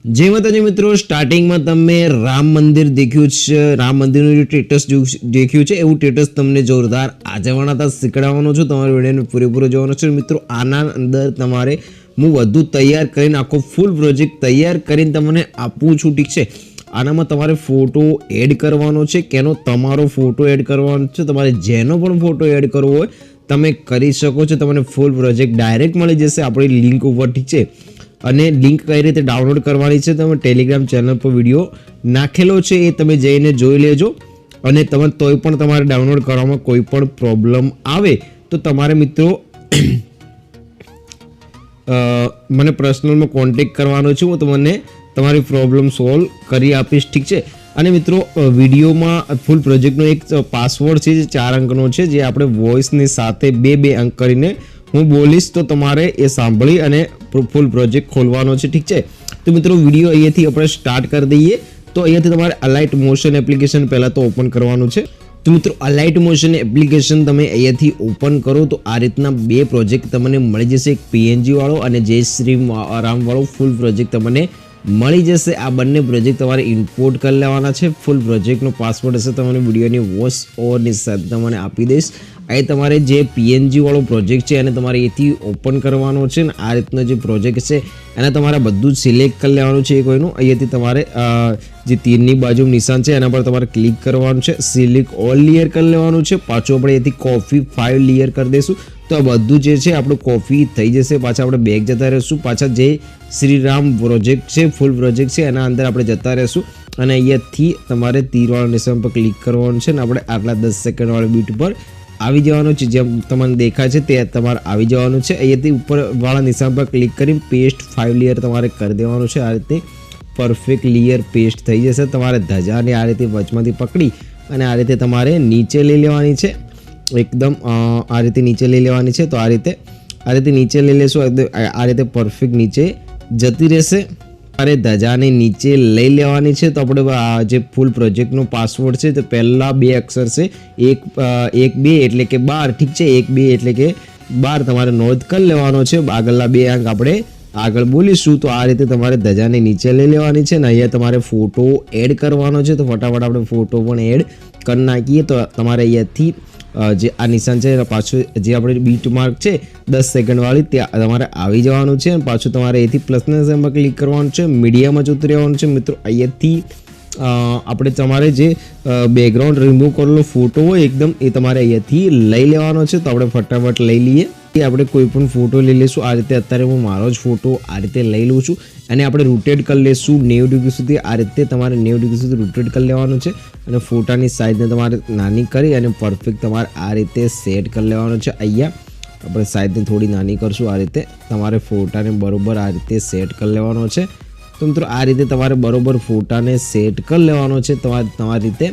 जय माताजी मित्रों, स्टार्टिंग में तमे राम मंदिर देख्યું છે, રામ મંદિરનું જે સ્ટેટસ દેખ્યું છે એવું સ્ટેટસ તમને જોરદાર આજવાના તા શીખડાવવાનો છું। તમારે વિડિયોને પૂરેપૂરો જોવાનો છે મિત્રો। આના અંદર તમારે હું વધુ તૈયાર કરીને આખો ફૂલ પ્રોજેક્ટ તૈયાર કરીને તમને આપું છું, ઠીક છે। આનામાં તમારે ફોટો એડ કરવાનો છે, કેનો તમારો ફોટો એડ કરવાનો છે, તમારે જેનો પણ ફોટો એડ કરવો હોય તમે કરી શકો છો। તમને ફૂલ પ્રોજેક્ટ ડાયરેક્ટ મળી જશે આપણી લિંક ઉપર, ઠીક છે। અને લિંક કઈ રીતે ડાઉનલોડ કરવાની છે તમે ટેલિગ્રામ ચેનલ પર વિડીયો નાખેલો છે, એ તમે જઈને જોઈ લેજો। અને તમે તોય પણ તમારે ડાઉનલોડ કરવામાં કોઈ પણ પ્રોબ્લેમ આવે તો તમારે મિત્રો મને પર્સનલમાં કોન્ટેક્ટ કરવાનો છે, હું તમને તમારી પ્રોબ્લેમ સોલ્વ કરી આપીશ, ઠીક છે। અને મિત્રો વિડીયોમાં ફૂલ પ્રોજેક્ટનો એક પાસવર્ડ છે જે 4 અંકનો છે, જે આપણે વોઇસની સાથે બે અંક કરીને હું બોલીશ તો તમારે એ સાંભળી અને ફૂલ પ્રોજેક્ટ ખોલવાનો છે, ઠીક છે। તો મિત્રો વિડીયો અહીંયાથી આપણે સ્ટાર્ટ કરી દઈએ। તો અહીંયાથી તમારે અલાઇટ મોશન એપ્લિકેશન પહેલાં તો ઓપન કરવાનું છે। તો મિત્રો અલાઇટ મોશન એપ્લિકેશન તમે અહીંયાથી ઓપન કરો તો આ રીતના બે પ્રોજેક્ટ તમને મળી જશે, એક પીએનજી વાળો અને જય શ્રી રામ વાળો ફૂલ પ્રોજેક્ટ તમને મળી જશે। આ બંને પ્રોજેક્ટ તમારે ઇમ્પોર્ટ કરી લેવાના છે। ફૂલ પ્રોજેક્ટનો પાસવર્ડ હશે તમને વિડીયોની વોઇસ ઓવરની સાથે તમને આપી દઈશ। અહીં તમારે જે પીએનજી વાળો પ્રોજેક્ટ છે એને તમારે એથી ઓપન કરવાનો છે ને આ રીતનો જે પ્રોજેક્ટ છે એને તમારે બધું જ સિલેક્ટ કરી લેવાનું છે કોઈનું। અહીંયાથી તમારે જે તીરની બાજુ નિશાન છે એના પર તમારે ક્લિક કરવાનું છે, સિલેક્ટ ઓલ લેયર કરી લેવાનું છે। પાછું આપણે અહીંયાથી કોપી 5 લેયર કરી દઈશું તો આ બધું જે છે આપણું કોપી થઈ જશે। પાછા આપણે બેક જતા રહીશું, પાછા જે શ્રી રામ પ્રોજેક્ટ છે ફૂલ પ્રોજેક્ટ છે એના અંદર આપણે જતા રહીશું અને અહીંયાથી તમારે તીરવાળા નિશાન પર ક્લિક કરવાનું છે ને આપણે આટલા 10 સેકન્ડ વાળા બીટ પર આવી જવાનું છે, જેમ તમને દેખાય છે તે તમારે આવી જવાનું છે। અહીંયાથી ઉપરવાળા નિશાન પર ક્લિક કરી પેસ્ટ 5 લેયર તમારે કરી દેવાનું છે। આ રીતે પરફેક્ટ લેયર પેસ્ટ થઈ જશે। તમારે ધજાને આ રીતે વચમાંથી પકડી અને આ રીતે તમારે નીચે લઈ લેવાની છે, એકદમ આ રીતે નીચે લઈ લેવાની છે। તો આ રીતે નીચે લઈ લેશું, આ રીતે પરફેક્ટ નીચે જતી રહેશે। અરે ધજાને નીચે લઈ લેવાની છે। તો આપણે જે ફૂલ પ્રોજેક્ટનો પાસવર્ડ છે તો પહેલા બે અક્ષર છે 1 2 એટલે કે 12, ઠીક છે। 1 2 એટલે કે 12 તમારે નોંધ કરી લેવાનો છે। આગળના બે અંક આપણે આગળ બોલીશું। તો આ રીતે તમારે ધજાને નીચે લઈ લેવાની છે ને અહીંયા તમારે ફોટો એડ કરવાનો છે। તો ફટાફટ આપણે ફોટો પણ એડ કરી નાખીએ। તો તમારે અહીંયાથી જે આ નિશાન છે પાછું જે આપણે બીટ માર્ક છે 10 સેકન્ડ વાળી ત્યાં તમારે આવી જવાનું છે। પાછું તમારે અહીંથી પ્લસના નિશાન પર ક્લિક કરવાનું છે, મીડિયામાં જતું રહેવાનું છે। મિત્રો અહીંયાથી આપણે તમારે જે બેકગ્રાઉન્ડ રિમૂવ કરેલો ફોટો હોય એકદમ એ તમારે અહીંયાથી લઈ લેવાનો છે। તો આપણે ફટાફટ લઈ લઈએ, આપણે કોઈ પણ ફોટો લઈ લઈશું। આ રીતે અત્યારે હું મારો જ ફોટો આ રીતે લઈ લઉં છું અને આપણે રોટેટ કરી લઈશું 90 ડિગ્રી સુધી। આ રીતે તમારે 90 ડિગ્રી સુધી રોટેટ કરી લેવાનું છે અને ફોટાની સાઇઝને તમારે નાની કરી અને પરફેક્ટ તમારે આ રીતે સેટ કરી લેવાનું છે। અહીંયા આપણે સાઇઝને થોડી નાની કરશું, આ રીતે તમારે ફોટાને બરોબર આ રીતે સેટ કરી લેવાનો છે। તો મિત્રો આ રીતે તમારે બરોબર ફોટાને સેટ કરી લેવાનો છે। તમારી રીતે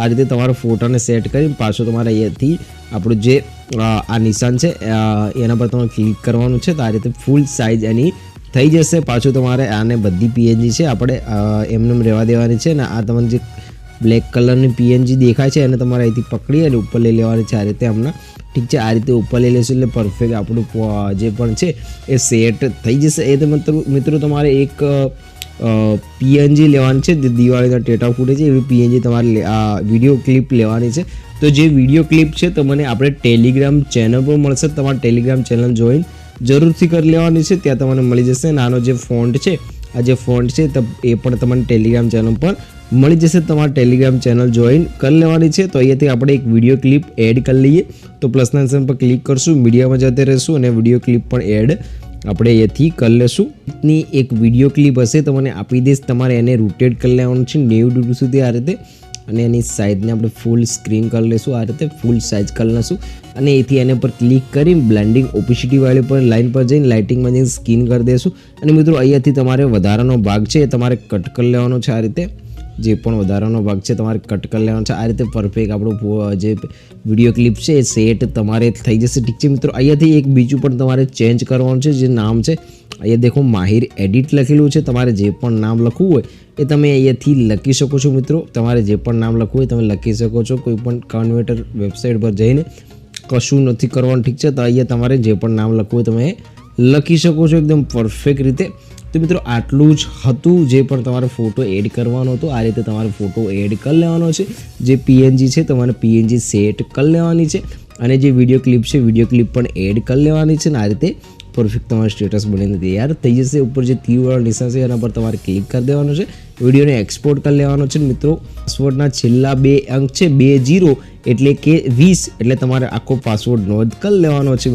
આ રીતે તમારા ફોટાને સેટ કરી પાછું તમારે અહીંયાથી આપણું જે આ નિશાન છે એના પર તમારે ક્લિક કરવાનું છે। તો આ રીતે ફૂલ સાઇઝ એની થઈ જશે। પાછું તમારે આને બધી પીએનજી છે આપણે એમને રહેવા દેવાની છે ને આ તમને જે બ્લેક કલરની પીએનજી દેખાય છે એને તમારે અહીંથી પકડી અને ઉપર લઈ લેવાની છે, આ રીતે હમણાં, ઠીક છે। આ રીતે ઉપર લઈ લેશું એટલે પરફેક્ટ આપણું જે પણ છે એ સેટ થઈ જશે। એ તો મિત્રો તમારે એક પીએનજી લેવાની છે, દિવાળીના ટેટા ફૂટે છે એવી પીએનજી તમારે વિડીયો ક્લિપ લેવાની છે। તો જે વિડીયો ક્લિપ છે તમને આપણે ટેલિગ્રામ ચેનલ પર મળશે, તમારે ટેલિગ્રામ ચેનલ જોઈન જરૂરથી કરી લેવાની છે, ત્યાં તમને મળી જશે। નાનો જે ફોન્ટ છે આ જે ફોન્ટ છે એ પણ તમને ટેલિગ્રામ ચેનલ પર મળી જશે, તમારે ટેલિગ્રામ ચેનલ જોઈન કરી લેવાની છે। તો અહીંયાથી આપણે એક વિડીયો ક્લિપ એડ કરી લઈએ। તો પ્લસના નિશાન પર ક્લિક કરશું, મીડિયામાં જતે રહીશું અને વિડીયો ક્લિપ પણ એડ આપણે અહીંયાથી કરી લેશું। ની એક વિડીયો ક્લિપ હશે તમને આપી દઈશ, તમારે એને રોટેટ કરી લેવાનું છે 90 ડિગ્રી સુધી આ રીતે અને એની સાઇઝને આપણે ફૂલ સ્ક્રીન કરી લઈશું, આ રીતે ફૂલ સાઇઝ કરી લઈશું અને એથી એના પર ક્લિક કરી બ્લેન્ડિંગ ઓપેસિટી વાળી પર લાઇન પર જઈને લાઇટિંગમાં જઈને સ્કીન કરી દઈશું। અને મિત્રો અહીંયાથી તમારે વધારાનો ભાગ છે એ તમારે કટ કરી લેવાનો છે, આ રીતે જે પણ વધારાનો ભાગ છે તમારે કટ કરી લેવાનો છે। આ રીતે પરફેક્ટ આપણું જે વિડીયો ક્લિપ છે એ સેટ તમારે થઈ જશે, ઠીક છે મિત્રો। અહીંયાથી એક બીજું પણ તમારે ચેન્જ કરવાનું છે, જે નામ છે અહીંયા દેખો માહિર એડિટ લખેલું છે, તમારે જે પણ નામ લખવું હોય એ તમે અહીંયાથી લખી શકો છો મિત્રો। તમારે જે પણ નામ લખવું હોય તમે લખી શકો છો, કોઈ પણ કન્વર્ટર વેબસાઇટ પર જઈને કશું નથી કરવાનું, ઠીક છે। તો અહીંયા તમારે જે પણ નામ લખવું હોય તમે લખી શકો છો એકદમ પરફેક્ટ રીતે। તો મિત્રો આટલું જ હતું જે પણ તમારે ફોટો એડ કરવાનો હતો. આ રીતે તમારે ફોટો એડ કરી લેવાનો છે. જે પીએનજી છે તમારે પીએનજી સેટ કરી લેવાની છે અને જે વિડીયો ક્લિપ છે વિડીયો ક્લિપ પણ એડ કરી લેવાની છે. અને આ રીતે પરફેક્ટ તમારું સ્ટેટસ બનીને તૈયાર થઈ જશે. ઉપર જે તીરવાળો નિશાન છે એના પર તમારે ક્લિક કરી દેવાનું છે. વિડીયોને એક્સપોર્ટ કરી લેવાનો છે. મિત્રો પાસવર્ડના છેલ્લા 2 અંક છે 20 એટલે કે 20 એટલે તમારે આખો પાસવર્ડ નોંધ કરી લેવાનો છે.